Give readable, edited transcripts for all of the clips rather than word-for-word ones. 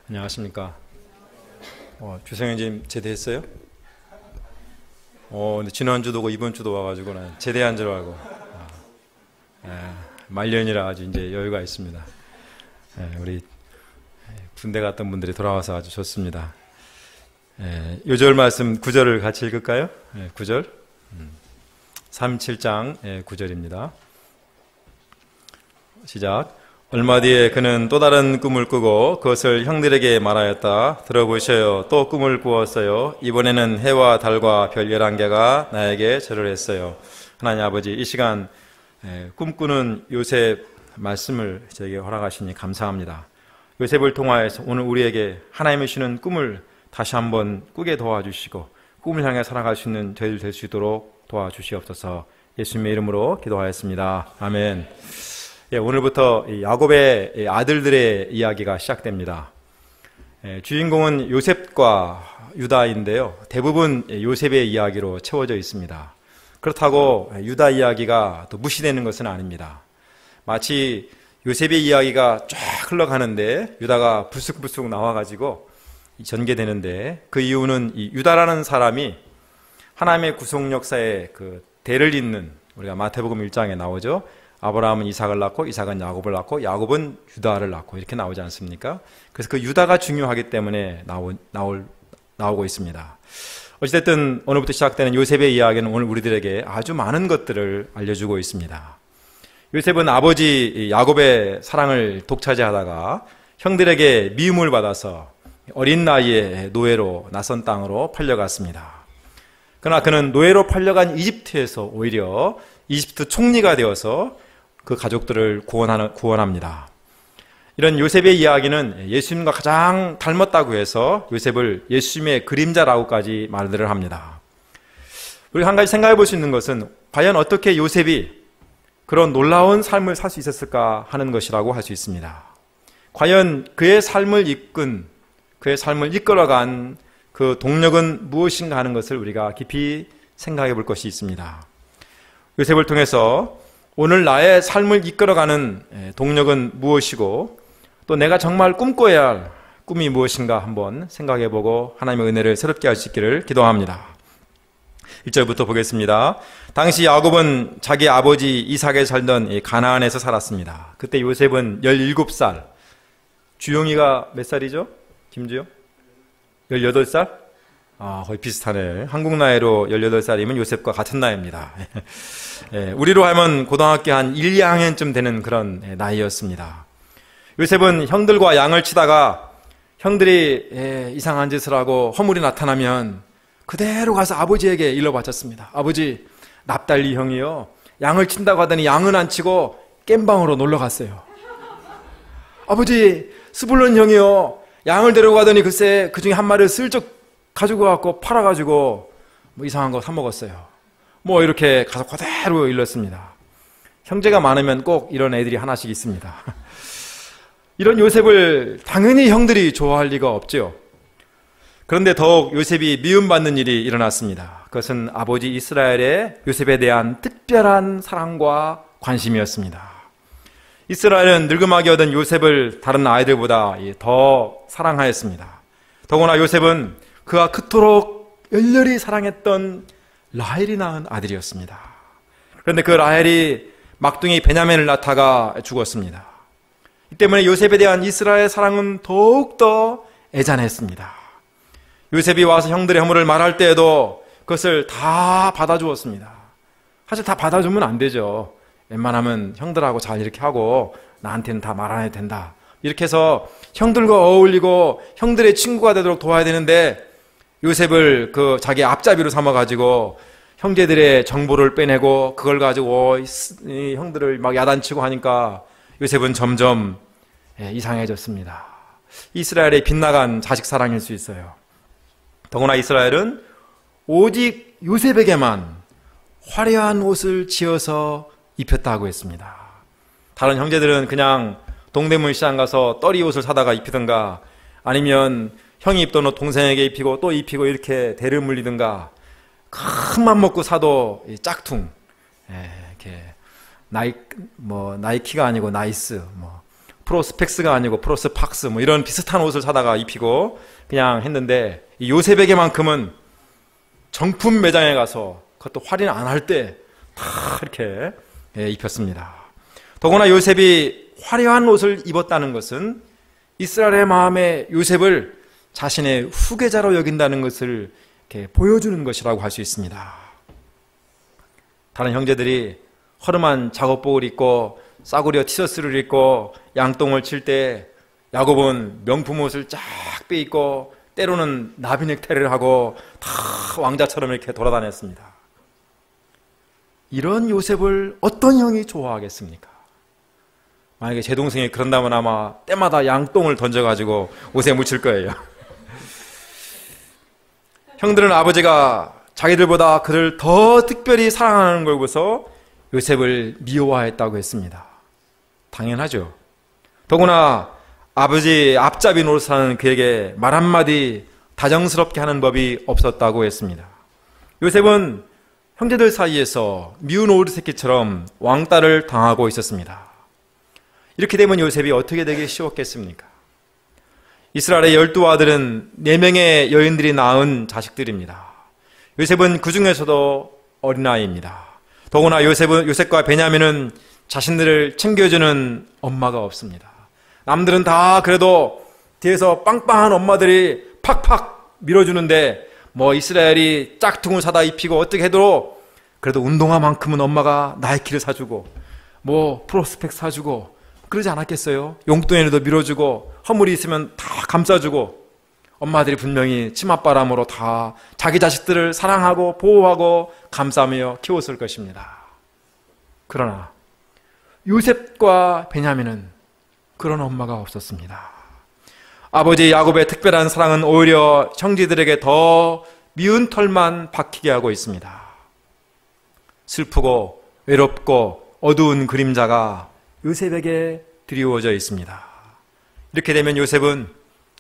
안녕하십니까. 주성현님 제대했어요? 근데 지난주도 오고 이번주도 와가지고 는 제대한 줄 알고 말년이라 아주 이제 여유가 있습니다. 우리 군대 갔던 분들이 돌아와서 아주 좋습니다. 요절 말씀 9절을 같이 읽을까요? 9절 37장 9절입니다. 시작. 얼마 뒤에 그는 또 다른 꿈을 꾸고 그것을 형들에게 말하였다. 들어보셔요. 또 꿈을 꾸었어요. 이번에는 해와 달과 별 11개가 나에게 절을 했어요. 하나님 아버지, 이 시간 꿈꾸는 요셉 말씀을 저에게 허락하시니 감사합니다. 요셉을 통하여서 오늘 우리에게 하나님이 주시는 꿈을 다시 한번 꾸게 도와주시고 꿈을 향해 살아갈 수 있는 저희들 될 수 있도록 도와주시옵소서. 예수님의 이름으로 기도하였습니다. 아멘. 오늘부터 야곱의 아들들의 이야기가 시작됩니다. 주인공은 요셉과 유다인데요. 대부분 요셉의 이야기로 채워져 있습니다. 그렇다고 유다 이야기가 또 무시되는 것은 아닙니다. 마치 요셉의 이야기가 쫙 흘러가는데 유다가 불쑥불쑥 나와가지고 전개되는데, 그 이유는 이 유다라는 사람이 하나님의 구속 역사의 그 대를 잇는, 우리가 마태복음 1장에 나오죠. 아브라함은 이삭을 낳고 이삭은 야곱을 낳고 야곱은 유다를 낳고 이렇게 나오지 않습니까? 그래서 그 유다가 중요하기 때문에 나오고 있습니다. 어찌됐든 오늘부터 시작되는 요셉의 이야기는 오늘 우리들에게 아주 많은 것들을 알려주고 있습니다. 요셉은 아버지 야곱의 사랑을 독차지하다가 형들에게 미움을 받아서 어린 나이에 노예로 낯선 땅으로 팔려갔습니다. 그러나 그는 노예로 팔려간 이집트에서 오히려 이집트 총리가 되어서 그 가족들을 구원합니다. 이런 요셉의 이야기는 예수님과 가장 닮았다고 해서 요셉을 예수님의 그림자라고까지 말들을 합니다. 우리가 한 가지 생각해 볼 수 있는 것은 과연 어떻게 요셉이 그런 놀라운 삶을 살 수 있었을까 하는 것이라고 할 수 있습니다. 과연 그의 삶을 이끌어간 그 동력은 무엇인가 하는 것을 우리가 깊이 생각해 볼 것이 있습니다. 요셉을 통해서 오늘 나의 삶을 이끌어가는 동력은 무엇이고 또 내가 정말 꿈꿔야 할 꿈이 무엇인가 한번 생각해 보고 하나님의 은혜를 새롭게 할 수 있기를 기도합니다. 1절부터 보겠습니다. 당시 야곱은 자기 아버지 이삭에 살던 가나안에서 살았습니다. 그때 요셉은 17살. 주용이가 몇 살이죠? 김주영? 18살? 거의 비슷하네. 한국 나이로 18살이면 요셉과 같은 나이입니다. 우리로 하면 고등학교 한 1, 2학년쯤 되는 그런 나이였습니다. 요셉은 형들과 양을 치다가 형들이 이상한 짓을 하고 허물이 나타나면 그대로 가서 아버지에게 일러 바쳤습니다. 아버지, 납달리 형이요, 양을 친다고 하더니 양은 안 치고 겜방으로 놀러 갔어요. 아버지, 스불론 형이요, 양을 데려가더니 글쎄 그 중에 한 마리를 슬쩍 가지고 갖고 팔아가지고 뭐 이상한 거 사 먹었어요. 뭐 이렇게 가서 그대로 일렀습니다. 형제가 많으면 꼭 이런 애들이 하나씩 있습니다. 이런 요셉을 당연히 형들이 좋아할 리가 없죠. 그런데 더욱 요셉이 미움받는 일이 일어났습니다. 그것은 아버지 이스라엘의 요셉에 대한 특별한 사랑과 관심이었습니다. 이스라엘은 늙음하게 얻은 요셉을 다른 아이들보다 더 사랑하였습니다. 더구나 요셉은 그가 그토록 열렬히 사랑했던 라헬이 낳은 아들이었습니다. 그런데 그 라헬이 막둥이 베냐민을 낳다가 죽었습니다. 이 때문에 요셉에 대한 이스라엘의 사랑은 더욱더 애잔했습니다. 요셉이 와서 형들의 허물을 말할 때에도 그것을 다 받아주었습니다. 사실 다 받아주면 안 되죠. 웬만하면 형들하고 잘 이렇게 하고 나한테는 다 말 안 해도 된다. 이렇게 해서 형들과 어울리고 형들의 친구가 되도록 도와야 되는데 요셉을 그 자기 앞잡이로 삼아가지고 형제들의 정보를 빼내고 그걸 가지고 이 형들을 막 야단치고 하니까 요셉은 점점 이상해졌습니다. 이스라엘의 빗나간 자식 사랑일 수 있어요. 더구나 이스라엘은 오직 요셉에게만 화려한 옷을 지어서 입혔다고 했습니다. 다른 형제들은 그냥 동대문 시장 가서 떨이 옷을 사다가 입히든가 아니면 형이 입던 옷 동생에게 입히고 또 입히고 이렇게 대를 물리든가 큰맘 먹고 사도 짝퉁, 이렇게 나이키가 아니고 나이스, 프로스펙스가 아니고 프로스팍스 뭐 이런 비슷한 옷을 사다가 입히고 그냥 했는데, 이 요셉에게만큼은 정품 매장에 가서 그것도 할인 안 할 때 다 이렇게 입혔습니다. 더구나 요셉이 화려한 옷을 입었다는 것은 이스라엘의 마음에 요셉을 자신의 후계자로 여긴다는 것을 이렇게 보여주는 것이라고 할 수 있습니다. 다른 형제들이 허름한 작업복을 입고 싸구려 티셔츠를 입고 양똥을 칠 때 야곱은 명품 옷을 쫙 빼입고 때로는 나비 넥타이를 하고 다 왕자처럼 이렇게 돌아다녔습니다. 이런 요셉을 어떤 형이 좋아하겠습니까? 만약에 제 동생이 그런다면 아마 때마다 양똥을 던져가지고 옷에 묻힐 거예요. 형들은 아버지가 자기들보다 그를 더 특별히 사랑하는 걸 보고서 요셉을 미워했다고 했습니다. 당연하죠. 더구나 아버지 앞잡이 노릇하는 그에게 말 한마디 다정스럽게 하는 법이 없었다고 했습니다. 요셉은 형제들 사이에서 미운 오리새끼처럼 왕따를 당하고 있었습니다. 이렇게 되면 요셉이 어떻게 되기 쉬웠겠습니까? 이스라엘의 12아들은 4명의 여인들이 낳은 자식들입니다. 요셉은 그 중에서도 어린아이입니다. 더구나 요셉과 베냐민은 자신들을 챙겨주는 엄마가 없습니다. 남들은 다 그래도 뒤에서 빵빵한 엄마들이 팍팍 밀어주는데 뭐 이스라엘이 짝퉁을 사다 입히고 어떻게 해도 그래도 운동화만큼은 엄마가 나이키를 사주고 뭐 프로스펙 사주고 그러지 않았겠어요? 용돈에도 밀어주고 허물이 있으면 다 감싸주고 엄마들이 분명히 치맛바람으로 다 자기 자식들을 사랑하고 보호하고 감싸며 키웠을 것입니다. 그러나 요셉과 베냐민은 그런 엄마가 없었습니다. 아버지 야곱의 특별한 사랑은 오히려 형제들에게 더 미운 털만 박히게 하고 있습니다. 슬프고 외롭고 어두운 그림자가 요셉에게 드리워져 있습니다. 이렇게 되면 요셉은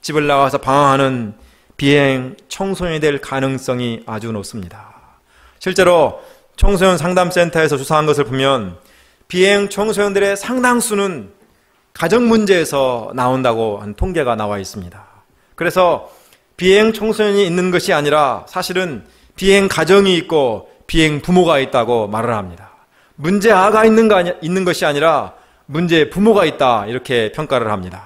집을 나가서 방황하는 비행 청소년이 될 가능성이 아주 높습니다. 실제로 청소년 상담센터에서 조사한 것을 보면 비행 청소년들의 상당수는 가정 문제에서 나온다고 한 통계가 나와 있습니다. 그래서 비행 청소년이 있는 것이 아니라 사실은 비행 가정이 있고 비행 부모가 있다고 말을 합니다. 문제 아가 있는 것이 아니라 문제 부모가 있다 이렇게 평가를 합니다.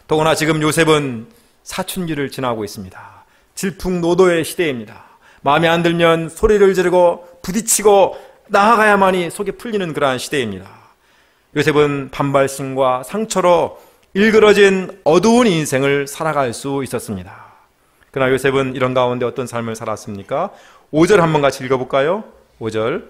더구나 지금 요셉은 사춘기를 지나고 있습니다. 질풍노도의 시대입니다. 마음에 안 들면 소리를 지르고 부딪히고 나아가야만이 속이 풀리는 그러한 시대입니다. 요셉은 반발심과 상처로 일그러진 어두운 인생을 살아갈 수 있었습니다. 그러나 요셉은 이런 가운데 어떤 삶을 살았습니까? 5절 한번 같이 읽어볼까요? 5절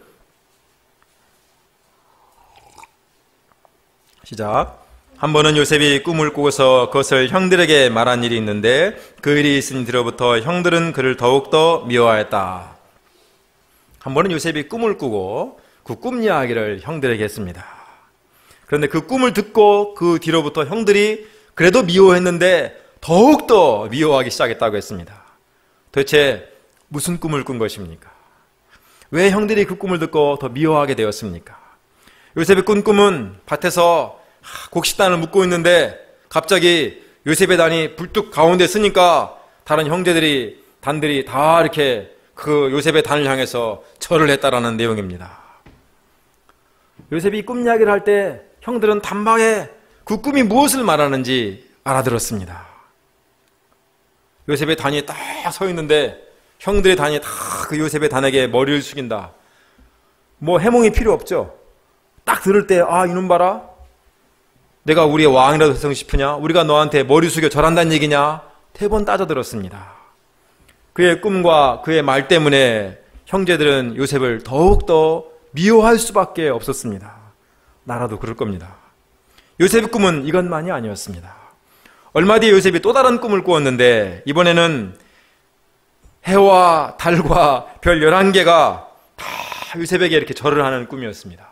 시작. 한 번은 요셉이 꿈을 꾸고서 그것을 형들에게 말한 일이 있는데 그 일이 있은 뒤로부터 형들은 그를 더욱더 미워하였다. 한 번은 요셉이 꿈을 꾸고 그 꿈 이야기를 형들에게 했습니다. 그런데 그 꿈을 듣고 그 뒤로부터 형들이 그래도 미워했는데 더욱더 미워하기 시작했다고 했습니다. 도대체 무슨 꿈을 꾼 것입니까? 왜 형들이 그 꿈을 듣고 더 미워하게 되었습니까? 요셉이 꾼 꿈은 밭에서 곡식단을 묶고 있는데 갑자기 요셉의 단이 불뚝 가운데 서니까 다른 단들이 다 이렇게 그 요셉의 단을 향해서 절을 했다라는 내용입니다. 요셉이 꿈 이야기를 할 때 형들은 단박에 그 꿈이 무엇을 말하는지 알아들었습니다. 요셉의 단이 딱 서 있는데 형들의 단이 다 그 요셉의 단에게 머리를 숙인다. 뭐 해몽이 필요 없죠. 딱 들을 때 이놈 봐라. 내가 우리의 왕이라도 되고 싶으냐? 우리가 너한테 머리 숙여 절한다는 얘기냐? 대번 따져 들었습니다. 그의 꿈과 그의 말 때문에 형제들은 요셉을 더욱더 미워할 수밖에 없었습니다. 나라도 그럴 겁니다. 요셉의 꿈은 이것만이 아니었습니다. 얼마 뒤에 요셉이 또 다른 꿈을 꾸었는데 이번에는 해와 달과 별 11개가 다 요셉에게 이렇게 절을 하는 꿈이었습니다.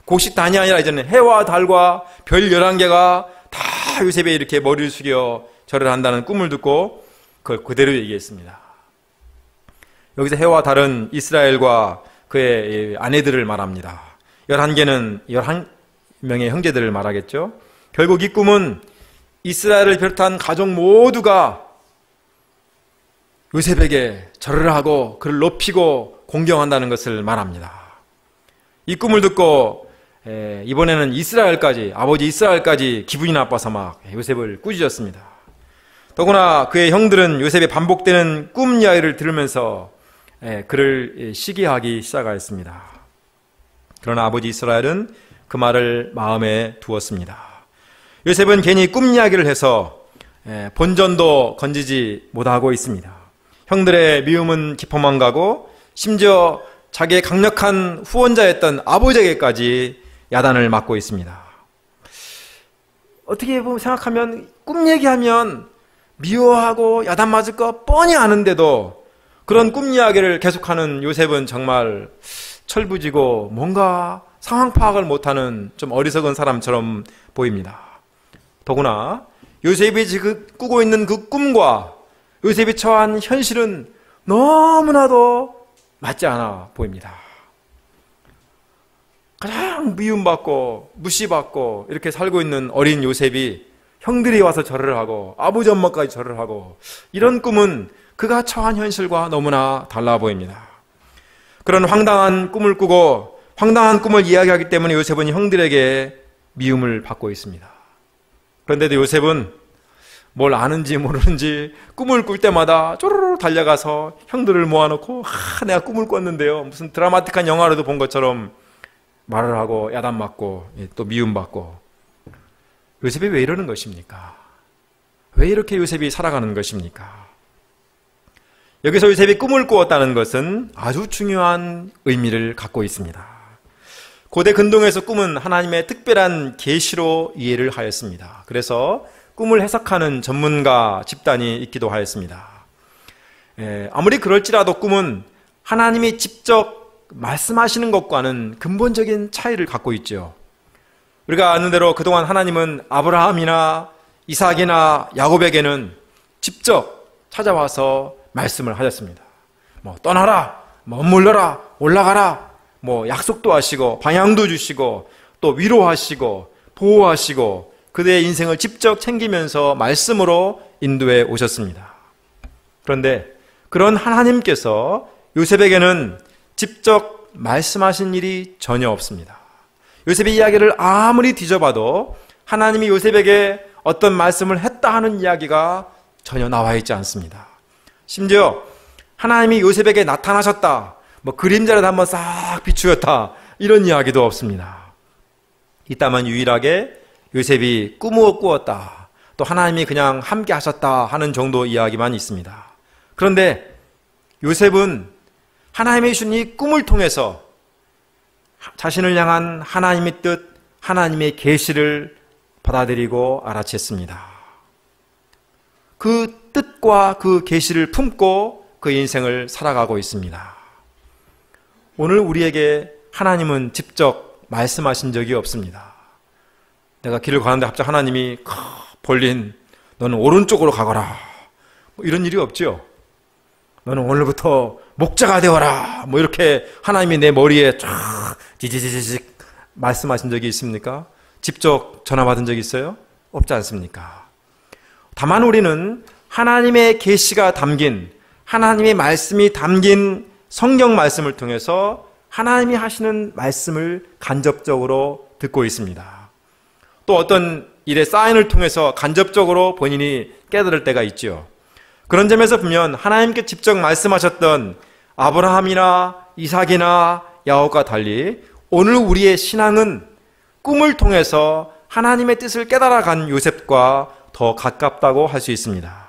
곡식단이 아니라 이제는 해와 달과 별 11개가 다 요셉에 이렇게 머리를 숙여 절을 한다는 꿈을 듣고 그걸 그대로 얘기했습니다. 여기서 해와 달은 이스라엘과 그의 아내들을 말합니다. 11개는 11명의 형제들을 말하겠죠. 결국 이 꿈은 이스라엘을 비롯한 가족 모두가 요셉에게 절을 하고 그를 높이고 공경한다는 것을 말합니다. 이 꿈을 듣고 이번에는 이스라엘까지, 아버지 이스라엘까지 기분이 나빠서 막 요셉을 꾸짖었습니다. 더구나 그의 형들은 요셉의 반복되는 꿈 이야기를 들으면서 그를 시기하기 시작하였습니다. 그러나 아버지 이스라엘은 그 말을 마음에 두었습니다. 요셉은 괜히 꿈 이야기를 해서 본전도 건지지 못하고 있습니다. 형들의 미움은 깊어만 가고 심지어 자기의 강력한 후원자였던 아버지에게까지 야단을 맞고 있습니다. 어떻게 생각하면 꿈 얘기하면 미워하고 야단 맞을 거 뻔히 아는데도 그런 꿈 이야기를 계속하는 요셉은 정말 철부지고 뭔가 상황 파악을 못하는 좀 어리석은 사람처럼 보입니다. 더구나 요셉이 지금 꾸고 있는 그 꿈과 요셉이 처한 현실은 너무나도 맞지 않아 보입니다. 가장 미움받고 무시받고 이렇게 살고 있는 어린 요셉이 형들이 와서 절을 하고 아버지 엄마까지 절을 하고 이런 꿈은 그가 처한 현실과 너무나 달라 보입니다. 그런 황당한 꿈을 꾸고 황당한 꿈을 이야기하기 때문에 요셉은 형들에게 미움을 받고 있습니다. 그런데도 요셉은 뭘 아는지 모르는지 꿈을 꿀 때마다 쪼르르 달려가서 형들을 모아놓고 내가 꿈을 꿨는데요, 무슨 드라마틱한 영화로도 본 것처럼 말을 하고 야단맞고 또 미움받고. 요셉이 왜 이러는 것입니까? 왜 이렇게 요셉이 살아가는 것입니까? 여기서 요셉이 꿈을 꾸었다는 것은 아주 중요한 의미를 갖고 있습니다. 고대 근동에서 꿈은 하나님의 특별한 계시로 이해를 하였습니다. 그래서 꿈을 해석하는 전문가 집단이 있기도 하였습니다. 아무리 그럴지라도 꿈은 하나님이 직접 말씀하시는 것과는 근본적인 차이를 갖고 있죠. 우리가 아는 대로 그동안 하나님은 아브라함이나 이삭이나 야곱에게는 직접 찾아와서 말씀을 하셨습니다. 떠나라, 머물러라, 올라가라, 약속도 하시고 방향도 주시고 또 위로하시고 보호하시고 그들의 인생을 직접 챙기면서 말씀으로 인도해 오셨습니다. 그런데 그런 하나님께서 요셉에게는 직접 말씀하신 일이 전혀 없습니다. 요셉의 이야기를 아무리 뒤져봐도 하나님이 요셉에게 어떤 말씀을 했다 하는 이야기가 전혀 나와 있지 않습니다. 심지어 하나님이 요셉에게 나타나셨다, 그림자를 한번 싹 비추었다, 이런 이야기도 없습니다. 이따만 유일하게 요셉이 꿈을 꾸었다, 또 하나님이 그냥 함께 하셨다 하는 정도 이야기만 있습니다. 그런데 요셉은 하나님의 주신 이 꿈을 통해서 자신을 향한 하나님의 뜻, 하나님의 계시를 받아들이고 알아챘습니다. 그 뜻과 그 계시를 품고 그 인생을 살아가고 있습니다. 오늘 우리에게 하나님은 직접 말씀하신 적이 없습니다. 내가 길을 가는데 갑자기 하나님이 벌린 너는 오른쪽으로 가거라, 이런 일이 없죠. 너는 오늘부터 목자가 되어라, 이렇게 하나님이 내 머리에 쫙 지지지직 말씀하신 적이 있습니까? 직접 전화 받은 적이 있어요? 없지 않습니까? 다만 우리는 하나님의 계시가 담긴, 하나님의 말씀이 담긴 성경 말씀을 통해서 하나님이 하시는 말씀을 간접적으로 듣고 있습니다. 또 어떤 일의 사인을 통해서 간접적으로 본인이 깨달을 때가 있죠. 그런 점에서 보면 하나님께 직접 말씀하셨던 아브라함이나 이삭이나 야곱과 달리 오늘 우리의 신앙은 꿈을 통해서 하나님의 뜻을 깨달아간 요셉과 더 가깝다고 할 수 있습니다.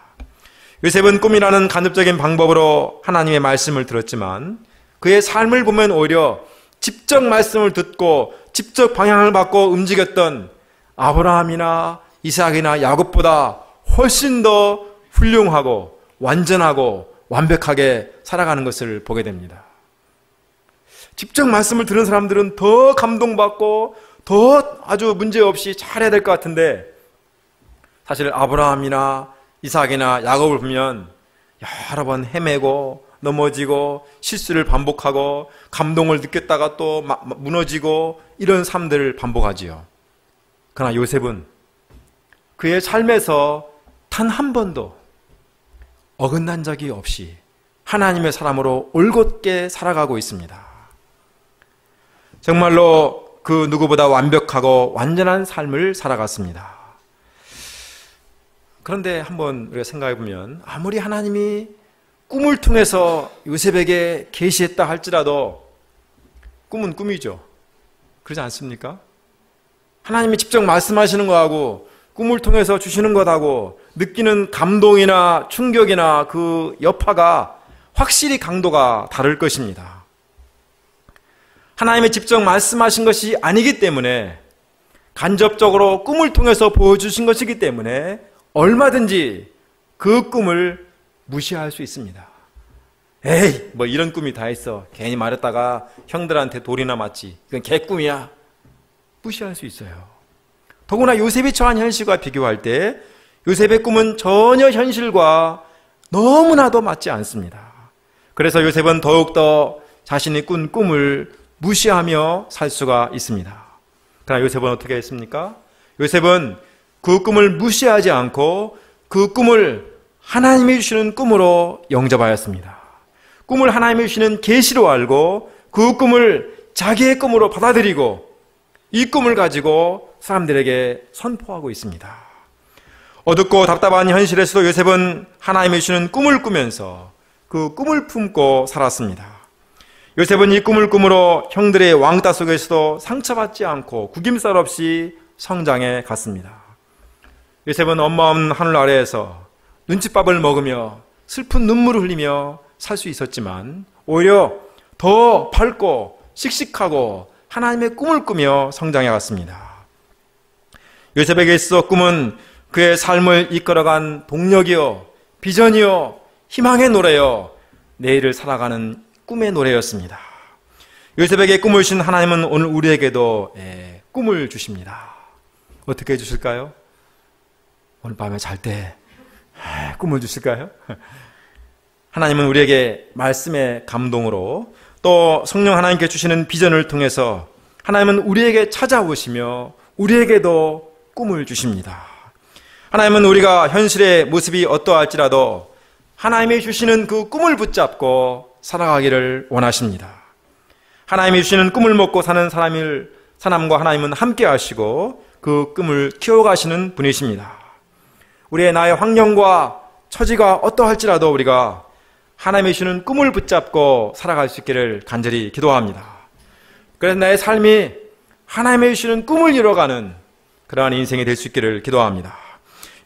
요셉은 꿈이라는 간접적인 방법으로 하나님의 말씀을 들었지만 그의 삶을 보면 오히려 직접 말씀을 듣고 직접 방향을 바꿔 움직였던 아브라함이나 이삭이나 야곱보다 훨씬 더 훌륭하고 완전하고 완벽하게 살아가는 것을 보게 됩니다. 직접 말씀을 들은 사람들은 더 감동받고 더 아주 문제없이 잘해야 될 것 같은데, 사실 아브라함이나 이삭이나 야곱을 보면 여러 번 헤매고 넘어지고 실수를 반복하고 감동을 느꼈다가 또 무너지고 이런 삶들을 반복하지요. 그러나 요셉은 그의 삶에서 단 한 번도 어긋난 적이 없이 하나님의 사람으로 올곧게 살아가고 있습니다. 정말로 그 누구보다 완벽하고 완전한 삶을 살아갔습니다. 그런데 한번 우리가 생각해 보면 아무리 하나님이 꿈을 통해서 요셉에게 계시했다 할지라도 꿈은 꿈이죠. 그러지 않습니까? 하나님이 직접 말씀하시는 거하고 꿈을 통해서 주시는 것하고 느끼는 감동이나 충격이나 그 여파가 확실히 강도가 다를 것입니다. 하나님이 직접 말씀하신 것이 아니기 때문에 간접적으로 꿈을 통해서 보여주신 것이기 때문에 얼마든지 그 꿈을 무시할 수 있습니다. 에이, 뭐 이런 꿈이 다 있어. 괜히 말했다가 형들한테 돌이나 맞지. 이건 개꿈이야. 무시할 수 있어요. 더구나 요셉이 처한 현실과 비교할 때 요셉의 꿈은 전혀 현실과 너무나도 맞지 않습니다. 그래서 요셉은 더욱더 자신이 꾼 꿈을 무시하며 살 수가 있습니다. 그러나 요셉은 어떻게 했습니까? 요셉은 그 꿈을 무시하지 않고 그 꿈을 하나님이 주시는 꿈으로 영접하였습니다. 꿈을 하나님이 주시는 계시로 알고 그 꿈을 자기의 꿈으로 받아들이고 이 꿈을 가지고 사람들에게 선포하고 있습니다. 어둡고 답답한 현실에서도 요셉은 하나님이 주시는 꿈을 꾸면서 그 꿈을 품고 살았습니다. 요셉은 이 꿈을 꿈으로 형들의 왕따 속에서도 상처받지 않고 구김살 없이 성장해 갔습니다. 요셉은 엄마 없는 하늘 아래에서 눈칫밥을 먹으며 슬픈 눈물을 흘리며 살 수 있었지만 오히려 더 밝고 씩씩하고 하나님의 꿈을 꾸며 성장해 갔습니다. 요셉에게 있어 꿈은 그의 삶을 이끌어간 동력이요, 비전이요, 희망의 노래요, 내일을 살아가는 꿈의 노래였습니다. 요셉에게 꿈을 주신 하나님은 오늘 우리에게도 꿈을 주십니다. 어떻게 주실까요? 오늘 밤에 잘 때 꿈을 주실까요? 하나님은 우리에게 말씀의 감동으로 또 성령 하나님께 주시는 비전을 통해서 하나님은 우리에게 찾아오시며 우리에게도 꿈을 주십니다. 하나님은 우리가 현실의 모습이 어떠할지라도 하나님이 주시는 그 꿈을 붙잡고 살아가기를 원하십니다. 하나님이 주시는 꿈을 먹고 사는 사람과 하나님은 함께 하시고 그 꿈을 키워가시는 분이십니다. 우리의 나의 환경과 처지가 어떠할지라도 우리가 하나님이 주시는 꿈을 붙잡고 살아갈 수 있기를 간절히 기도합니다. 그래서 나의 삶이 하나님이 주시는 꿈을 이뤄가는 그러한 인생이 될 수 있기를 기도합니다.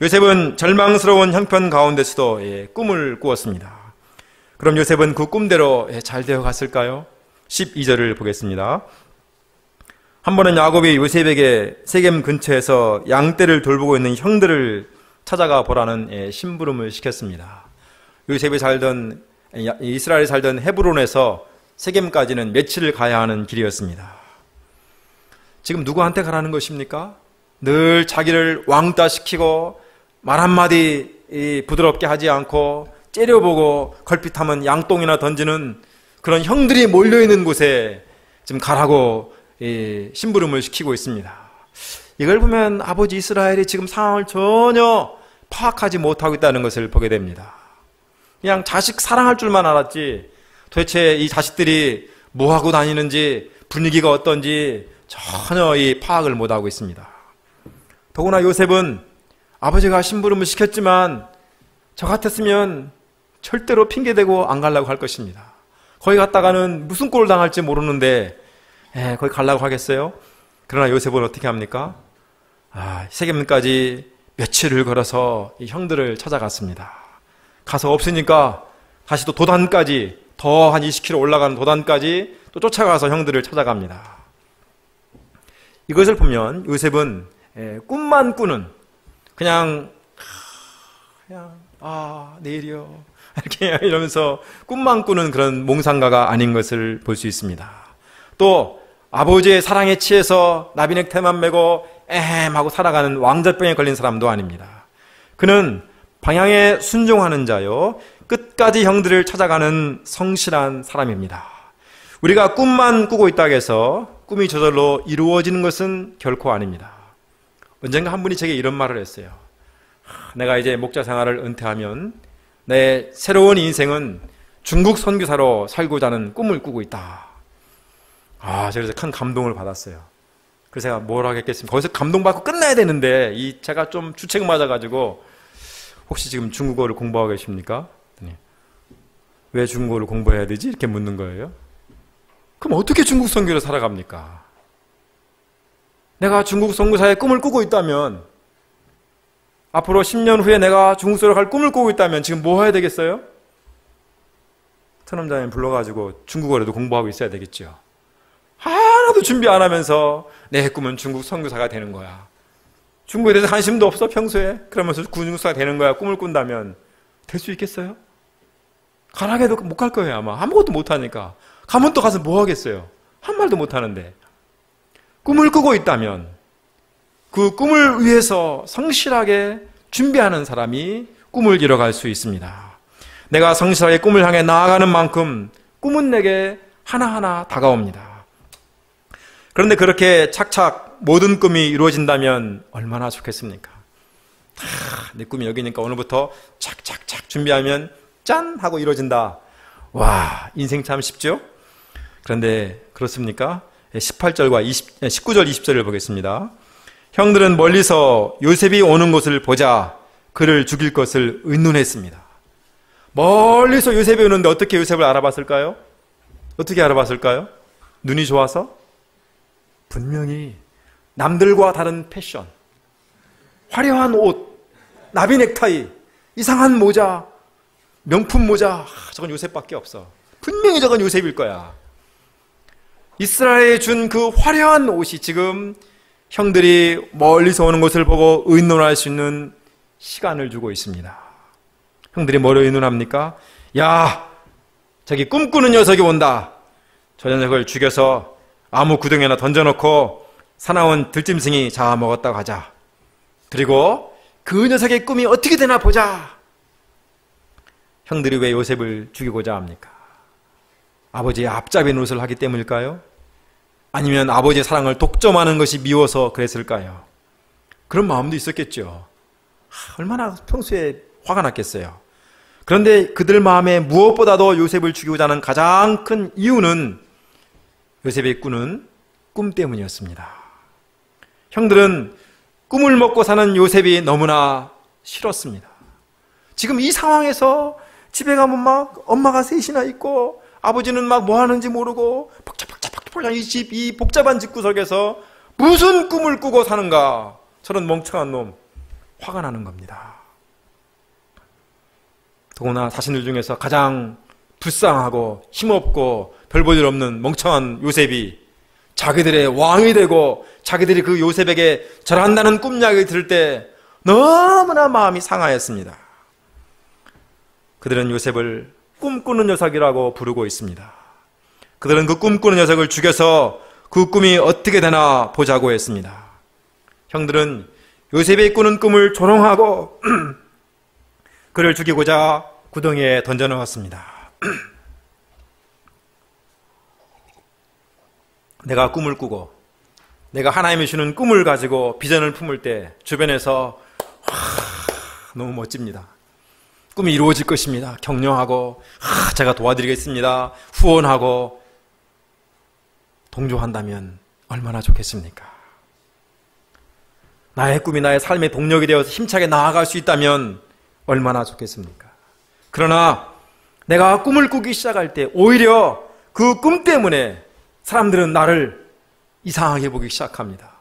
요셉은 절망스러운 형편 가운데서도 꿈을 꾸었습니다. 그럼 요셉은 그 꿈대로 잘 되어 갔을까요? 12절을 보겠습니다. 한 번은 야곱이 요셉에게 세겜 근처에서 양떼를 돌보고 있는 형들을 찾아가 보라는 심부름을 시켰습니다. 요셉이 살던 이스라엘이 살던 헤브론에서 세겜까지는 며칠을 가야 하는 길이었습니다. 지금 누구한테 가라는 것입니까? 늘 자기를 왕따시키고 말 한마디 부드럽게 하지 않고 째려보고 걸핏하면 양똥이나 던지는 그런 형들이 몰려있는 곳에 지금 가라고 심부름을 시키고 있습니다. 이걸 보면 아버지 이스라엘이 지금 상황을 전혀 파악하지 못하고 있다는 것을 보게 됩니다. 그냥 자식 사랑할 줄만 알았지 도대체 이 자식들이 뭐하고 다니는지 분위기가 어떤지 전혀 이 파악을 못하고 있습니다. 더구나 요셉은 아버지가 심부름을 시켰지만 저 같았으면 절대로 핑계대고 안 가려고 할 것입니다. 거기 갔다가는 무슨 꼴을 당할지 모르는데 거기 가려고 하겠어요? 그러나 요셉은 어떻게 합니까? 세겜까지 며칠을 걸어서 이 형들을 찾아갔습니다. 가서 없으니까 다시 또 도단까지 더 한 20km 올라가는 도단까지 또 쫓아가서 형들을 찾아갑니다. 이것을 보면 요셉은 꿈만 꾸는 그냥 내일이요 이렇게 이러면서 꿈만 꾸는 그런 몽상가가 아닌 것을 볼 수 있습니다. 또 아버지의 사랑에 취해서 나비넥타이만 메고 하고 살아가는 왕자병에 걸린 사람도 아닙니다. 그는 방향에 순종하는 자요 끝까지 형들을 찾아가는 성실한 사람입니다. 우리가 꿈만 꾸고 있다고 해서 꿈이 저절로 이루어지는 것은 결코 아닙니다. 언젠가 한 분이 제게 이런 말을 했어요. 내가 이제 목자 생활을 은퇴하면 내 새로운 인생은 중국 선교사로 살고자 하는 꿈을 꾸고 있다. 그래서 큰 감동을 받았어요. 그래서 제가 뭘 하겠습니까? 거기서 감동받고 끝나야 되는데 제가 좀 주책 맞아가지고 혹시 지금 중국어를 공부하고 계십니까? 왜 중국어를 공부해야 되지? 이렇게 묻는 거예요. 그럼 어떻게 중국 선교를 살아갑니까? 내가 중국 선교사의 꿈을 꾸고 있다면, 앞으로 10년 후에 내가 중국 선교를 갈 꿈을 꾸고 있다면 지금 뭐 해야 되겠어요? 선험자님 불러가지고 중국어라도 공부하고 있어야 되겠죠. 하나도 준비 안 하면서 내 꿈은 중국 선교사가 되는 거야. 중국에 대해서 관심도 없어 평소에. 그러면서 중국 선교사가 되는 거야. 꿈을 꾼다면 될 수 있겠어요? 가라게도 못 갈 거예요 아마. 아무것도 못하니까. 가면 또 가서 뭐 하겠어요? 한 말도 못하는데. 꿈을 꾸고 있다면 그 꿈을 위해서 성실하게 준비하는 사람이 꿈을 이뤄갈 수 있습니다. 내가 성실하게 꿈을 향해 나아가는 만큼 꿈은 내게 하나하나 다가옵니다. 그런데 그렇게 착착 모든 꿈이 이루어진다면 얼마나 좋겠습니까? 내 꿈이 여기니까 오늘부터 착착착 준비하면 짠! 하고 이루어진다. 와, 인생 참 쉽죠? 그런데 그렇습니까? 18절과 19절 20절을 보겠습니다. 형들은 멀리서 요셉이 오는 것을 보자 그를 죽일 것을 의논했습니다. 멀리서 요셉이 오는데 어떻게 요셉을 알아봤을까요? 어떻게 알아봤을까요? 눈이 좋아서? 분명히 남들과 다른 패션, 화려한 옷, 나비 넥타이, 이상한 모자, 명품 모자, 저건 요셉밖에 없어. 분명히 저건 요셉일 거야. 이스라엘에 준 그 화려한 옷이 지금 형들이 멀리서 오는 것을 보고 의논할 수 있는 시간을 주고 있습니다. 형들이 뭐를 의논합니까? 야, 저기 꿈꾸는 녀석이 온다. 저 녀석을 죽여서 아무 구덩이나 던져놓고 사나운 들짐승이 잡아먹었다고 하자. 그리고 그 녀석의 꿈이 어떻게 되나 보자. 형들이 왜 요셉을 죽이고자 합니까? 아버지의 앞잡이 노릇을 하기 때문일까요? 아니면 아버지의 사랑을 독점하는 것이 미워서 그랬을까요? 그런 마음도 있었겠죠. 얼마나 평소에 화가 났겠어요. 그런데 그들 마음에 무엇보다도 요셉을 죽이고자 하는 가장 큰 이유는 요셉의 꾸는 꿈 때문이었습니다. 형들은 꿈을 먹고 사는 요셉이 너무나 싫었습니다. 지금 이 상황에서 집에 가면 막 엄마가 셋이나 있고 아버지는 막 뭐 하는지 모르고 복잡한 이 집, 이 복잡한 집구석에서 무슨 꿈을 꾸고 사는가. 저런 멍청한 놈. 화가 나는 겁니다. 더구나 자신들 중에서 가장 불쌍하고 힘없고 별 볼 일 없는 멍청한 요셉이 자기들의 왕이 되고 자기들이 그 요셉에게 절한다는 꿈 이야기를 들을 때 너무나 마음이 상하였습니다. 그들은 요셉을 꿈꾸는 녀석이라고 부르고 있습니다. 그들은 그 꿈꾸는 녀석을 죽여서 그 꿈이 어떻게 되나 보자고 했습니다. 형들은 요셉이 꾸는 꿈을 조롱하고 그를 죽이고자 구덩이에 던져놓았습니다. 내가 꿈을 꾸고 내가 하나님이 주는 꿈을 가지고 비전을 품을 때 주변에서 너무 멋집니다. 꿈이 이루어질 것입니다. 격려하고 제가 도와드리겠습니다. 후원하고 동조한다면 얼마나 좋겠습니까? 나의 꿈이 나의 삶의 동력이 되어서 힘차게 나아갈 수 있다면 얼마나 좋겠습니까? 그러나 내가 꿈을 꾸기 시작할 때 오히려 그 꿈 때문에 사람들은 나를 이상하게 보기 시작합니다.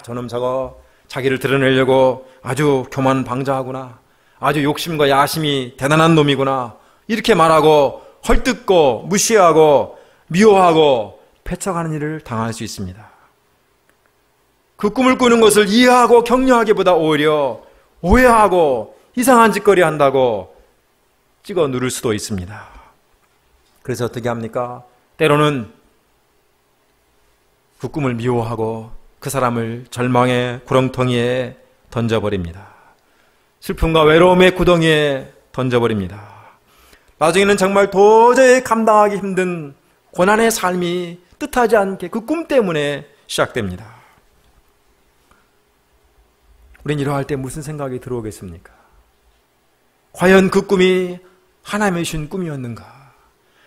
저놈 저거 자기를 드러내려고 아주 교만방자하구나. 아주 욕심과 야심이 대단한 놈이구나. 이렇게 말하고 헐뜯고 무시하고 미워하고 배척하는 일을 당할 수 있습니다. 그 꿈을 꾸는 것을 이해하고 격려하기보다 오히려 오해하고 이상한 짓거리 한다고 찍어 누를 수도 있습니다. 그래서 어떻게 합니까? 때로는 그 꿈을 미워하고 그 사람을 절망의 구렁텅이에 던져버립니다. 슬픔과 외로움의 구덩이에 던져버립니다. 나중에는 정말 도저히 감당하기 힘든 고난의 삶이 뜻하지 않게 그 꿈 때문에 시작됩니다. 우린 이러할 때 무슨 생각이 들어오겠습니까? 과연 그 꿈이 하나님의 주신 꿈이었는가?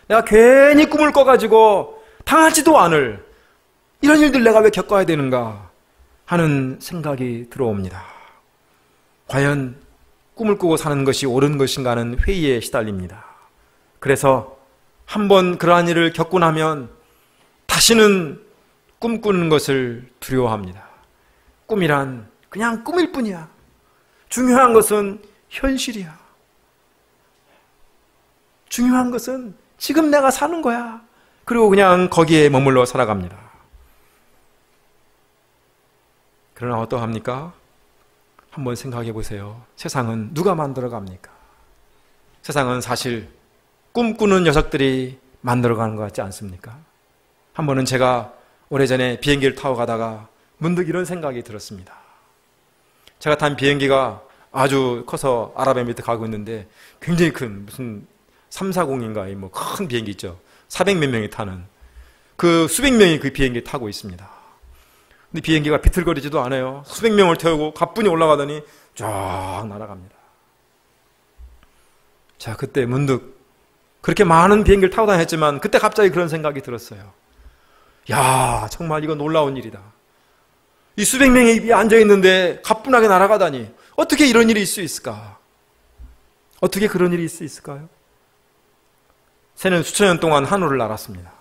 내가 괜히 꿈을 꿔가지고 당하지도 않을 이런 일들 내가 왜 겪어야 되는가 하는 생각이 들어옵니다. 과연 꿈을 꾸고 사는 것이 옳은 것인가 하는 회의에 시달립니다. 그래서 한번 그러한 일을 겪고 나면 다시는 꿈꾸는 것을 두려워합니다. 꿈이란 그냥 꿈일 뿐이야. 중요한 것은 현실이야. 중요한 것은 지금 내가 사는 거야. 그리고 그냥 거기에 머물러 살아갑니다. 그러나 어떠합니까? 한번 생각해 보세요. 세상은 누가 만들어갑니까? 세상은 사실 꿈꾸는 녀석들이 만들어가는 것 같지 않습니까? 한 번은 제가 오래전에 비행기를 타고 가다가 문득 이런 생각이 들었습니다. 제가 탄 비행기가 아주 커서 아랍에미리트 가고 있는데 굉장히 큰 무슨 340인가 뭐 큰 비행기 있죠. 400몇 명이 타는 그 수백 명이 그 비행기 타고 있습니다. 근데 비행기가 비틀거리지도 않아요. 수백 명을 태우고 가뿐히 올라가더니 쫙 날아갑니다. 자, 그때 문득 그렇게 많은 비행기를 타고 다녔지만 그때 갑자기 그런 생각이 들었어요. 야, 정말 이거 놀라운 일이다. 이 수백 명이 앉아있는데 가뿐하게 날아가다니 어떻게 이런 일이 있을 수 있을까? 어떻게 그런 일이 있을 수 있을까요? 새는 수천 년 동안 하늘을 날았습니다.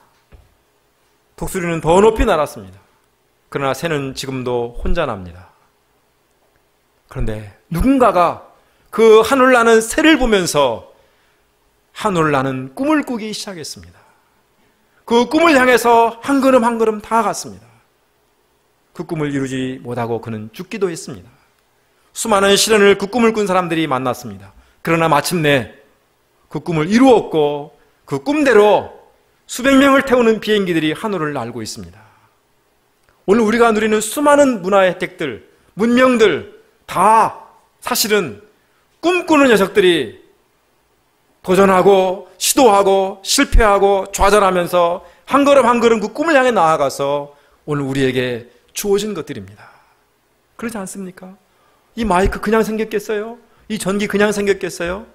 독수리는 더 높이 날았습니다. 그러나 새는 지금도 혼자 납니다. 그런데 누군가가 그 하늘 나는 새를 보면서 하늘 나는 꿈을 꾸기 시작했습니다. 그 꿈을 향해서 한 걸음 한 걸음 다가갔습니다. 그 꿈을 이루지 못하고 그는 죽기도 했습니다. 수많은 시련을 그 꿈을 꾼 사람들이 만났습니다. 그러나 마침내 그 꿈을 이루었고 그 꿈대로 수백 명을 태우는 비행기들이 하늘을 날고 있습니다. 오늘 우리가 누리는 수많은 문화의 혜택들, 문명들 다 사실은 꿈꾸는 녀석들이 도전하고 시도하고 실패하고 좌절하면서 한 걸음 한 걸음 그 꿈을 향해 나아가서 오늘 우리에게 주어진 것들입니다. 그렇지 않습니까? 이 마이크 그냥 생겼겠어요? 이 전기 그냥 생겼겠어요?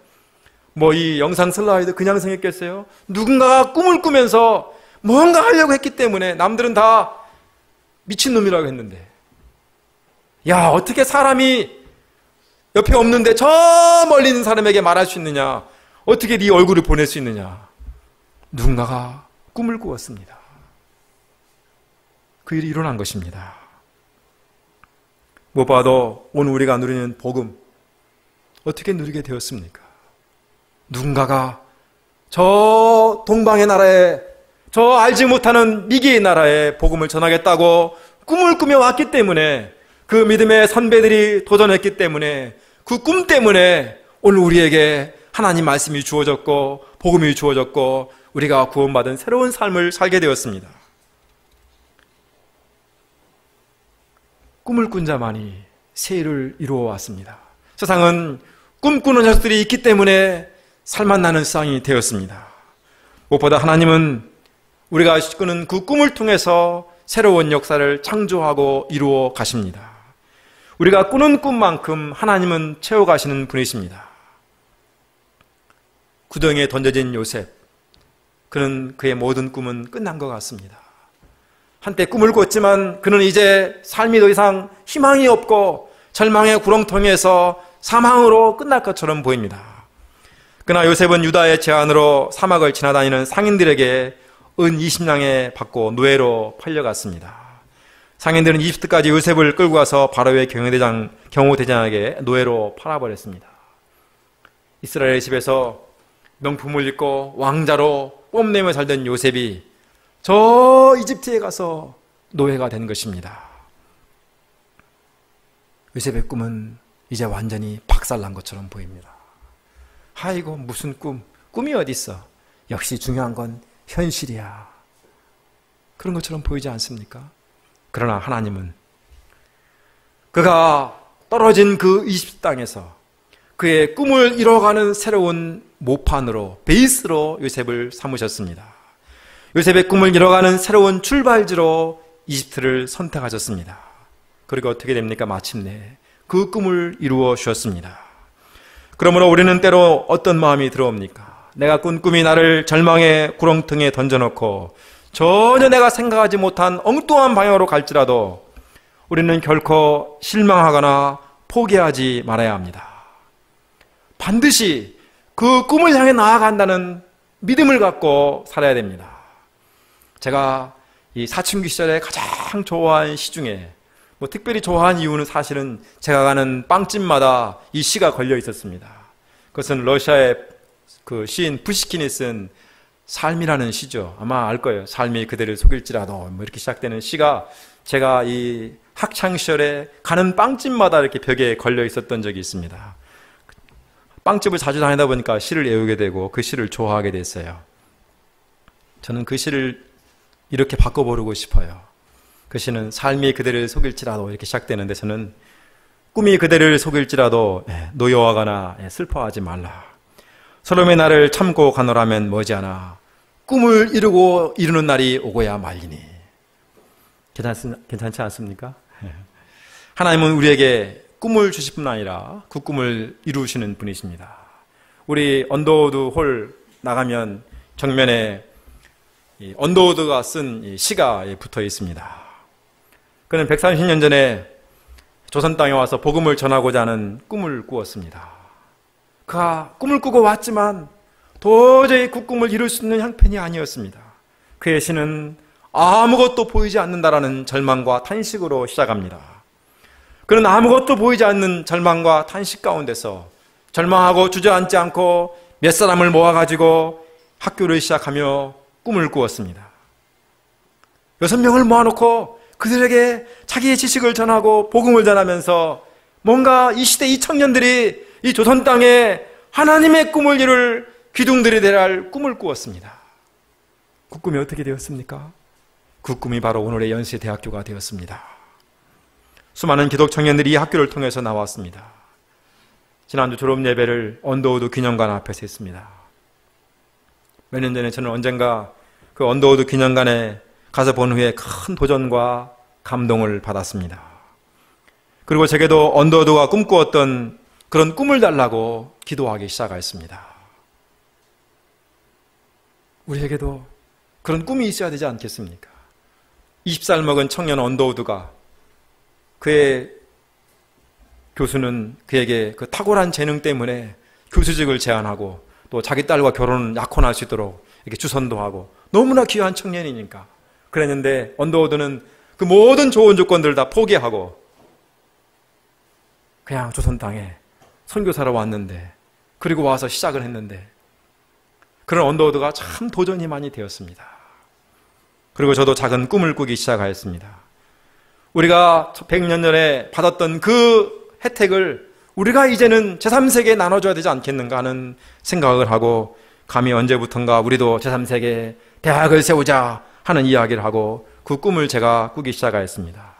뭐 이 영상 슬라이드 그냥 생겼겠어요? 누군가가 꿈을 꾸면서 뭔가 하려고 했기 때문에 남들은 다 미친놈이라고 했는데, 야, 어떻게 사람이 옆에 없는데 저 멀리 있는 사람에게 말할 수 있느냐? 어떻게 네 얼굴을 보낼 수 있느냐? 누군가가 꿈을 꾸었습니다. 그 일이 일어난 것입니다. 무엇보다도 오늘 우리가 누리는 복음, 어떻게 누리게 되었습니까? 누군가가 저 동방의 나라에, 저 알지 못하는 미개의 나라에 복음을 전하겠다고 꿈을 꾸며 왔기 때문에, 그 믿음의 선배들이 도전했기 때문에, 그 꿈 때문에 오늘 우리에게 하나님 말씀이 주어졌고 복음이 주어졌고 우리가 구원받은 새로운 삶을 살게 되었습니다. 꿈을 꾼 자만이 새 일을 이루어 왔습니다. 세상은 꿈꾸는 녀석들이 있기 때문에 살만 나는 세상이 되었습니다. 무엇보다 하나님은 우리가 꾸는 그 꿈을 통해서 새로운 역사를 창조하고 이루어 가십니다. 우리가 꾸는 꿈만큼 하나님은 채워가시는 분이십니다. 구덩이에 던져진 요셉, 그는 그의 모든 꿈은 끝난 것 같습니다. 한때 꿈을 꿨지만 그는 이제 삶이 더 이상 희망이 없고 절망의 구렁텅이에서 사망으로 끝날 것처럼 보입니다. 그러나 요셉은 유다의 제안으로 사막을 지나다니는 상인들에게 은 20냥에 받고 노예로 팔려갔습니다. 상인들은 이집트까지 요셉을 끌고 가서 바로의 경호대장에게 노예로 팔아버렸습니다. 이스라엘의 집에서 명품을 입고 왕자로 뽐내며 살던 요셉이 저 이집트에 가서 노예가 된 것입니다. 요셉의 꿈은 이제 완전히 박살난 것처럼 보입니다. 아이고, 무슨 꿈이 어디 있어? 역시 중요한 건 현실이야. 그런 것처럼 보이지 않습니까? 그러나 하나님은 그가 떨어진 그 이집트 땅에서 그의 꿈을 이뤄가는 새로운 모판으로, 베이스로 요셉을 삼으셨습니다. 요셉의 꿈을 이뤄가는 새로운 출발지로 이집트를 선택하셨습니다. 그리고 어떻게 됩니까? 마침내 그 꿈을 이루어 주셨습니다. 그러므로 우리는 때로 어떤 마음이 들어옵니까? 내가 꾼 꿈이 나를 절망의 구렁텅이에 던져놓고 전혀 내가 생각하지 못한 엉뚱한 방향으로 갈지라도 우리는 결코 실망하거나 포기하지 말아야 합니다. 반드시 그 꿈을 향해 나아간다는 믿음을 갖고 살아야 됩니다. 제가 이 사춘기 시절에 가장 좋아한 시 중에 특별히 좋아한 이유는 사실은 제가 가는 빵집마다 이 시가 걸려 있었습니다. 그것은 러시아의 그 시인 푸시킨이 쓴 삶이라는 시죠. 아마 알 거예요. 삶이 그대를 속일지라도 이렇게 시작되는 시가 제가 이 학창 시절에 가는 빵집마다 이렇게 벽에 걸려 있었던 적이 있습니다. 빵집을 자주 다니다 보니까 시를 외우게 되고 그 시를 좋아하게 됐어요. 저는 그 시를 이렇게 바꿔 부르고 싶어요. 그 시는 삶이 그대를 속일지라도 이렇게 시작되는데 저는 꿈이 그대를 속일지라도 노여워하거나 슬퍼하지 말라. 소름의 날을 참고 가노라면 머지않아 꿈을 이루는 날이 오고야 말리니. 괜찮지 않습니까? 하나님은 우리에게 꿈을 주실 뿐 아니라 그 꿈을 이루시는 분이십니다. 우리 언더우드 홀 나가면 정면에 언더우드가 쓴 시가 붙어 있습니다. 그는 130년 전에 조선 땅에 와서 복음을 전하고자 하는 꿈을 꾸었습니다. 그가 꿈을 꾸고 왔지만 도저히 그 꿈을 이룰 수 있는 형편이 아니었습니다. 그의 시는 아무것도 보이지 않는다라는 절망과 탄식으로 시작합니다. 그는 아무것도 보이지 않는 절망과 탄식 가운데서 절망하고 주저앉지 않고 몇 사람을 모아가지고 학교를 시작하며 꿈을 꾸었습니다. 6명을 모아놓고 그들에게 자기의 지식을 전하고 복음을 전하면서 뭔가 이 시대 이 청년들이 이 조선 땅에 하나님의 꿈을 이룰 기둥들이 되라 할 꿈을 꾸었습니다. 그 꿈이 어떻게 되었습니까? 그 꿈이 바로 오늘의 연세대학교가 되었습니다. 수많은 기독 청년들이 이 학교를 통해서 나왔습니다. 지난주 졸업 예배를 언더우드 기념관 앞에서 했습니다. 몇 년 전에 저는 언젠가 그 언더우드 기념관에 가서 본 후에 큰 도전과 감동을 받았습니다. 그리고 제게도 언더우드가 꿈꾸었던 그런 꿈을 달라고 기도하기 시작했습니다. 우리에게도 그런 꿈이 있어야 되지 않겠습니까? 20살 먹은 청년 언더우드가 그의 교수는 그에게 그 탁월한 재능 때문에 교수직을 제안하고 또 자기 딸과 결혼을 약혼할 수 있도록 이렇게 주선도 하고 너무나 귀한 청년이니까 그랬는데 언더우드는 그 모든 좋은 조건들을 다 포기하고 그냥 조선 땅에 선교사로 왔는데 그리고 와서 시작을 했는데 그런 언더우드가 참 도전이 많이 되었습니다. 그리고 저도 작은 꿈을 꾸기 시작하였습니다. 우리가 100년 전에 받았던 그 혜택을 우리가 이제는 제3세계에 나눠줘야 되지 않겠는가 하는 생각을 하고 감히 언제부턴가 우리도 제3세계 대학을 세우자 하는 이야기를 하고 그 꿈을 제가 꾸기 시작하였습니다.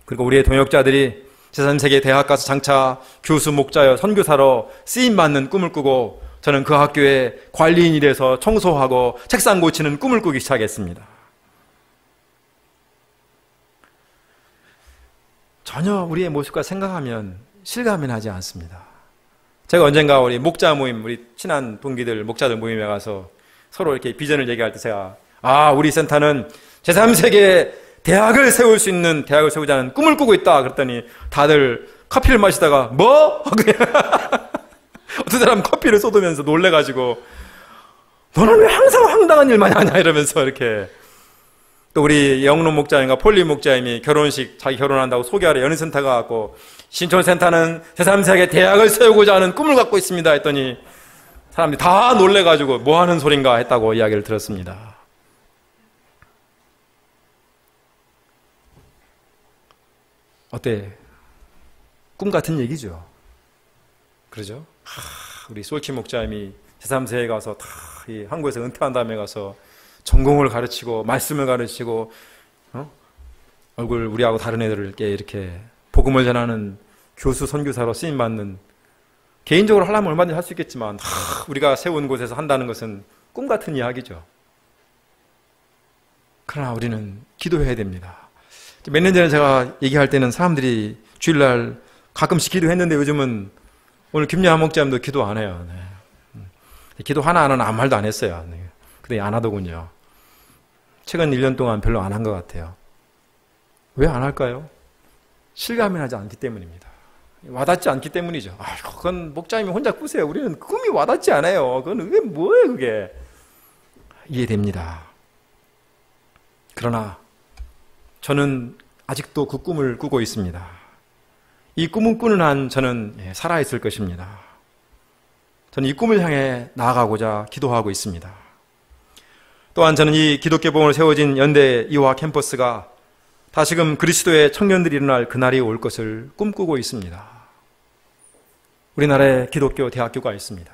그리고 우리의 동역자들이 제3세계 대학 가서 장차 교수, 목자여 선교사로 쓰임받는 꿈을 꾸고 저는 그 학교에 관리인이 돼서 청소하고 책상 고치는 꿈을 꾸기 시작했습니다. 전혀 우리의 모습과 생각하면 실감이 나지 않습니다. 제가 언젠가 우리 목자 모임, 우리 친한 동기들, 목자들 모임에 가서 서로 이렇게 비전을 얘기할 때 제가 우리 센터는 제3세계 대학을 세울 수 있는 대학을 세우자는 꿈을 꾸고 있다 그랬더니 다들 커피를 마시다가 뭐? 어떤 사람 커피를 쏟으면서 놀래가지고 너는 왜 항상 황당한 일만 하냐 이러면서 이렇게 또 우리 영롱 목자님과 폴리 목자님이 결혼식 자기 결혼한다고 소개하러 연희센터가 왔고 신촌센터는 제3세계 대학을 세우고자 하는 꿈을 갖고 있습니다 했더니 사람들이 다 놀래가지고 뭐 하는 소린가 했다고 이야기를 들었습니다. 어때? 꿈 같은 얘기죠. 그러죠? 우리 솔키 목자님이 제3세계에 가서 다 한국에서 은퇴한 다음에 가서 전공을 가르치고 말씀을 가르치고 얼굴 우리하고 다른 애들께 이렇게 복음을 전하는 교수 선교사로 쓰임받는 개인적으로 하려면 얼마든지 할 수 있겠지만 우리가 세운 곳에서 한다는 것은 꿈 같은 이야기죠. 그러나 우리는 기도해야 됩니다. 몇 년 전에 제가 얘기할 때는 사람들이 주일날 가끔씩 기도했는데 요즘은 오늘 김여한 목자님도 기도 안 해요. 네. 기도 하나는 아무 말도 안 했어요. 네. 근데 안 하더군요. 최근 1년 동안 별로 안 한 것 같아요. 왜 안 할까요? 실감이 나지 않기 때문입니다. 와닿지 않기 때문이죠. 그건 목자님이 혼자 꾸세요. 우리는 꿈이 와닿지 않아요. 그건 그게 뭐예요, 그게? 이해됩니다. 그러나 저는 아직도 그 꿈을 꾸고 있습니다. 이 꿈을 꾸는 한 저는 살아있을 것입니다. 저는 이 꿈을 향해 나아가고자 기도하고 있습니다. 또한 저는 이 기독교 봉으로 세워진 연대 이화 캠퍼스가 다시금 그리스도의 청년들이 일어날 그날이 올 것을 꿈꾸고 있습니다. 우리나라에 기독교 대학교가 있습니다.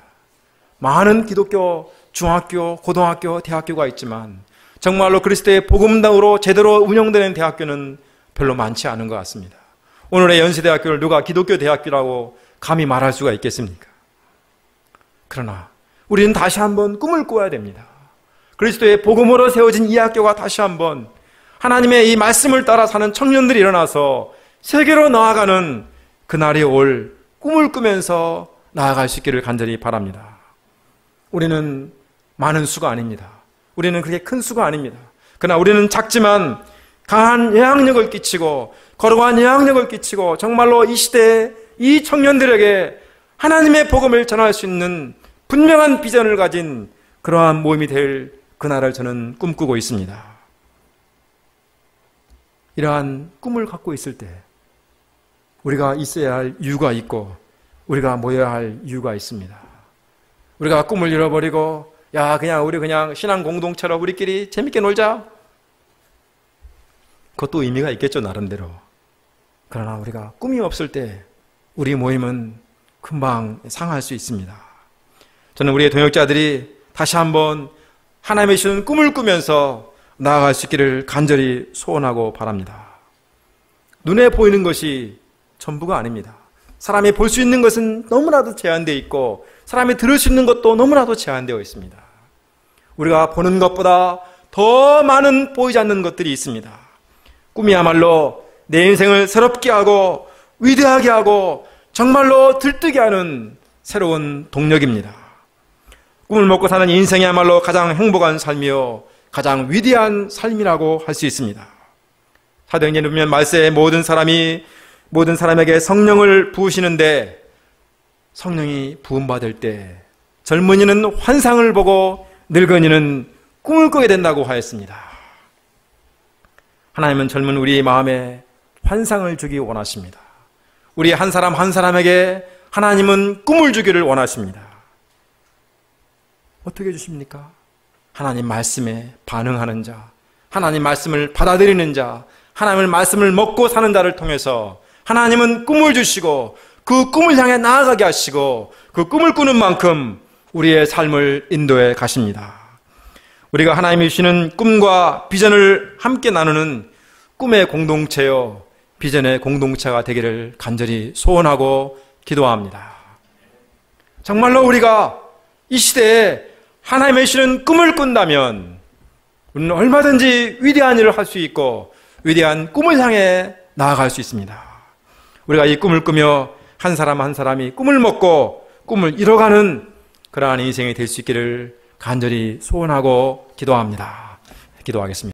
많은 기독교 중학교, 고등학교, 대학교가 있지만 정말로 그리스도의 복음당으로 제대로 운영되는 대학교는 별로 많지 않은 것 같습니다. 오늘의 연세대학교를 누가 기독교 대학교라고 감히 말할 수가 있겠습니까? 그러나 우리는 다시 한번 꿈을 꿔야 됩니다. 그리스도의 복음으로 세워진 이 학교가 다시 한번 하나님의 이 말씀을 따라 사는 청년들이 일어나서 세계로 나아가는 그날이 올 꿈을 꾸면서 나아갈 수 있기를 간절히 바랍니다. 우리는 많은 수가 아닙니다. 우리는 그렇게 큰 수가 아닙니다. 그러나 우리는 작지만 강한 영향력을 끼치고 거룩한 영향력을 끼치고 정말로 이 시대에 이 청년들에게 하나님의 복음을 전할 수 있는 분명한 비전을 가진 그러한 모임이 될 그날을 저는 꿈꾸고 있습니다. 이러한 꿈을 갖고 있을 때 우리가 있어야 할 이유가 있고 우리가 모여야 할 이유가 있습니다. 우리가 꿈을 잃어버리고 우리 그냥 신앙 공동체로 우리끼리 재밌게 놀자. 그것도 의미가 있겠죠, 나름대로. 그러나 우리가 꿈이 없을 때 우리 모임은 금방 상할 수 있습니다. 저는 우리의 동역자들이 다시 한번 하나님의 주신 꿈을 꾸면서 나아갈 수 있기를 간절히 소원하고 바랍니다. 눈에 보이는 것이 전부가 아닙니다. 사람이 볼 수 있는 것은 너무나도 제한되어 있고 사람이 들을 수 있는 것도 너무나도 제한되어 있습니다. 우리가 보는 것보다 더 많은 보이지 않는 것들이 있습니다. 꿈이야말로 내 인생을 새롭게 하고 위대하게 하고 정말로 들뜨게 하는 새로운 동력입니다. 꿈을 먹고 사는 인생이야말로 가장 행복한 삶이요 가장 위대한 삶이라고 할 수 있습니다. 사도행전에 보면 말세에 모든 사람에게 성령을 부으시는데 성령이 부음받을 때 젊은이는 환상을 보고 늙은이는 꿈을 꾸게 된다고 하였습니다. 하나님은 젊은 우리의 마음에 환상을 주기 원하십니다. 우리 한 사람 한 사람에게 하나님은 꿈을 주기를 원하십니다. 어떻게 주십니까? 하나님 말씀에 반응하는 자, 하나님 말씀을 받아들이는 자, 하나님의 말씀을 먹고 사는 자를 통해서 하나님은 꿈을 주시고 그 꿈을 향해 나아가게 하시고 그 꿈을 꾸는 만큼 우리의 삶을 인도해 가십니다. 우리가 하나님이 주시는 꿈과 비전을 함께 나누는 꿈의 공동체요 비전의 공동체가 되기를 간절히 소원하고 기도합니다. 정말로 우리가 이 시대에 하나님의 주시는 꿈을 꾼다면 우리는 얼마든지 위대한 일을 할 수 있고 위대한 꿈을 향해 나아갈 수 있습니다. 우리가 이 꿈을 꾸며 한 사람 한 사람이 꿈을 먹고 꿈을 이뤄가는 그러한 인생이 될 수 있기를 간절히 소원하고 기도합니다. 기도하겠습니다.